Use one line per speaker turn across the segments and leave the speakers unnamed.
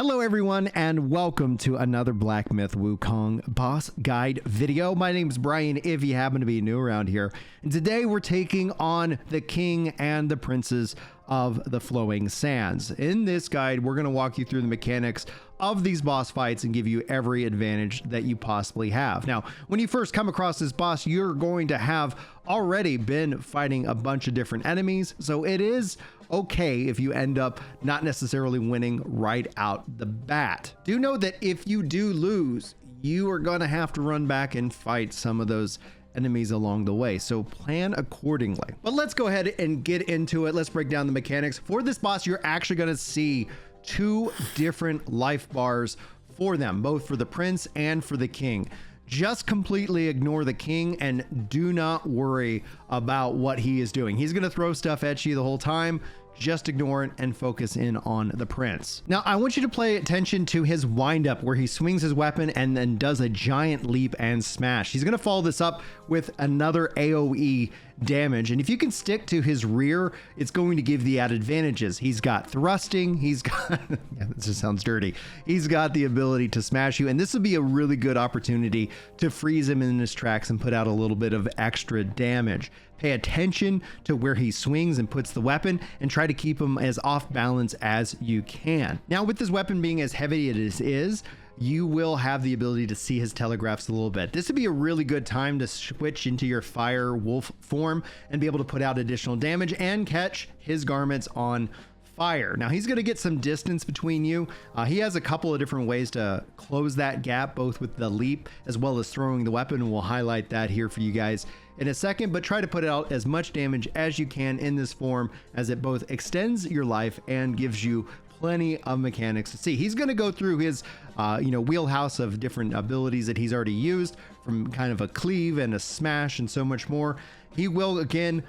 Hello everyone and welcome to another Black Myth Wukong boss guide video. My name is Brian if you happen to be new around here. And today we're taking on the king and the princes of the Flowing Sands. In this guide, we're going to walk you through the mechanics of these boss fights and give you every advantage that you possibly have. Now, when you first come across this boss, you're going to have already been fighting a bunch of different enemies. So it is okay if you end up not necessarily winning right out the bat. Do know that if you do lose, you are going to have to run back and fight some of those enemies along the way, so plan accordingly. But let's go ahead and get into it. Let's break down the mechanics. For this boss, you're actually going to see two different life bars for them, both for the prince and for the king. Just completely ignore the king and do not worry about what he is doing. He's going to throw stuff at you the whole time. Just ignore it and focus in on the prince. Now, I want you to pay attention to his windup where he swings his weapon and then does a giant leap and smash. He's going to follow this up with another AoE damage. And if you can stick to his rear, it's going to give the added advantages. He's got thrusting. He's got, yeah, this just sounds dirty. He's got the ability to smash you. And this would be a really good opportunity to freeze him in his tracks and put out a little bit of extra damage. Pay attention to where he swings and puts the weapon and try to keep him as off balance as you can. Now, with this weapon being as heavy as it is, you will have the ability to see his telegraphs a little bit. This would be a really good time to switch into your Firewolf form and be able to put out additional damage and catch his garments on fire. Now he's going to get some distance between you. He has a couple of different ways to close that gap, both with the leap as well as throwing the weapon. We'll highlight that here for you guys in a second, but try to put out as much damage as you can in this form, as it both extends your life and gives you plenty of mechanics to see. He's going to go through his wheelhouse of different abilities that he's already used, from kind of a cleave and a smash and so much more. He will again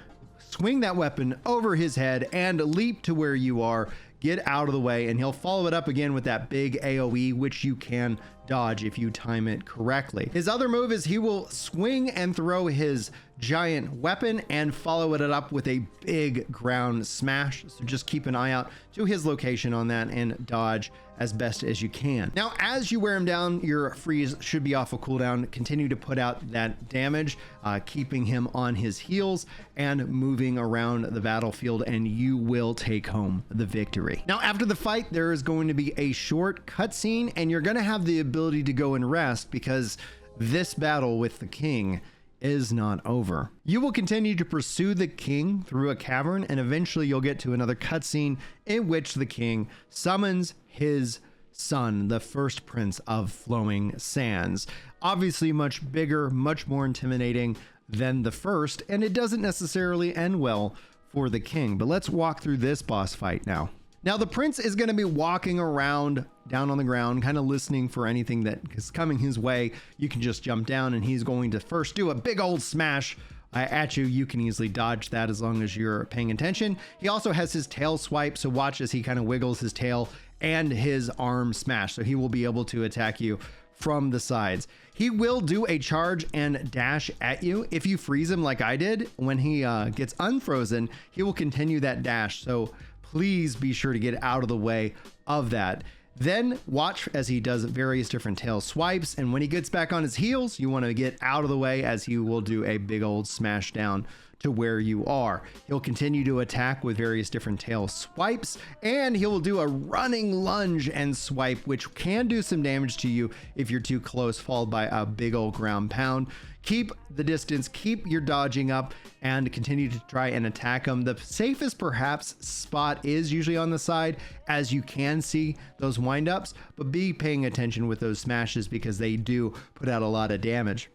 swing that weapon over his head and leap to where you are, get out of the way, and he'll follow it up again with that big AoE, which you can dodge if you time it correctly. His other move is he will swing and throw his giant weapon and follow it up with a big ground smash. So just keep an eye out to his location on that and dodge as best as you can. Now, as you wear him down, your freeze should be off a cooldown. Continue to put out that damage, keeping him on his heels and moving around the battlefield, and you will take home the victory. Now, after the fight, there is going to be a short cutscene, and you're going to have the ability to go and rest, because this battle with the king is not over. You will continue to pursue the king through a cavern, and eventually you'll get to another cutscene in which the king summons his son, the first prince of Flowing Sands. Obviously much bigger, much more intimidating than the first, and it doesn't necessarily end well for the king. But let's walk through this boss fight now. Now, the prince is going to be walking around down on the ground, kind of listening for anything that is coming his way. You can just jump down, and he's going to first do a big old smash at you. You can easily dodge that as long as you're paying attention. He also has his tail swipe, so watch as he kind of wiggles his tail, and his arm smash, so he will be able to attack you from the sides. He will do a charge and dash at you. If you freeze him like I did, when he gets unfrozen, he will continue that dash. So please be sure to get out of the way of that. Then watch as he does various different tail swipes, and when he gets back on his heels, you want to get out of the way, as he will do a big old smash down to where you are. He'll continue to attack with various different tail swipes, and he will do a running lunge and swipe, which can do some damage to you if you're too close, followed by a big old ground pound. Keep the distance, keep your dodging up, and continue to try and attack him. The safest perhaps spot is usually on the side, as you can see those windups, but be paying attention with those smashes, because they do put out a lot of damage.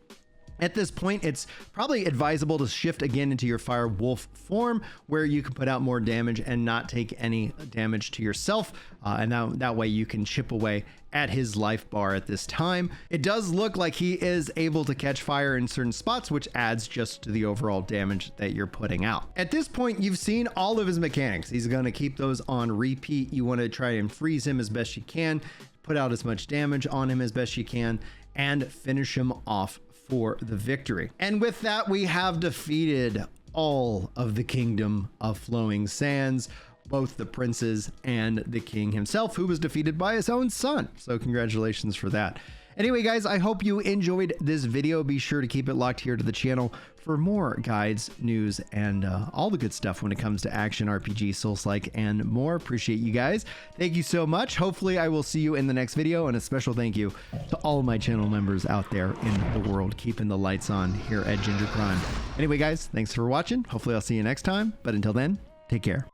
At this point, it's probably advisable to shift again into your Firewolf form, where you can put out more damage and not take any damage to yourself. And that way you can chip away at his life bar at this time. It does look like he is able to catch fire in certain spots, which adds just to the overall damage that you're putting out. At this point, you've seen all of his mechanics. He's going to keep those on repeat. You want to try and freeze him as best you can, put out as much damage on him as best you can, and finish him off for the victory. And with that, we have defeated all of the kingdom of Flowing Sands. both the princes and the king himself, who was defeated by his own son. So congratulations for that. Anyway, guys, I hope you enjoyed this video. Be sure to keep it locked here to the channel for more guides, news, and all the good stuff when it comes to action, RPG, Souls-like, and more. Appreciate you guys. Thank you so much. Hopefully, I will see you in the next video, and a special thank you to all of my channel members out there in the world, keeping the lights on here at Ginger Prime. Anyway, guys, thanks for watching. Hopefully, I'll see you next time. But until then, take care.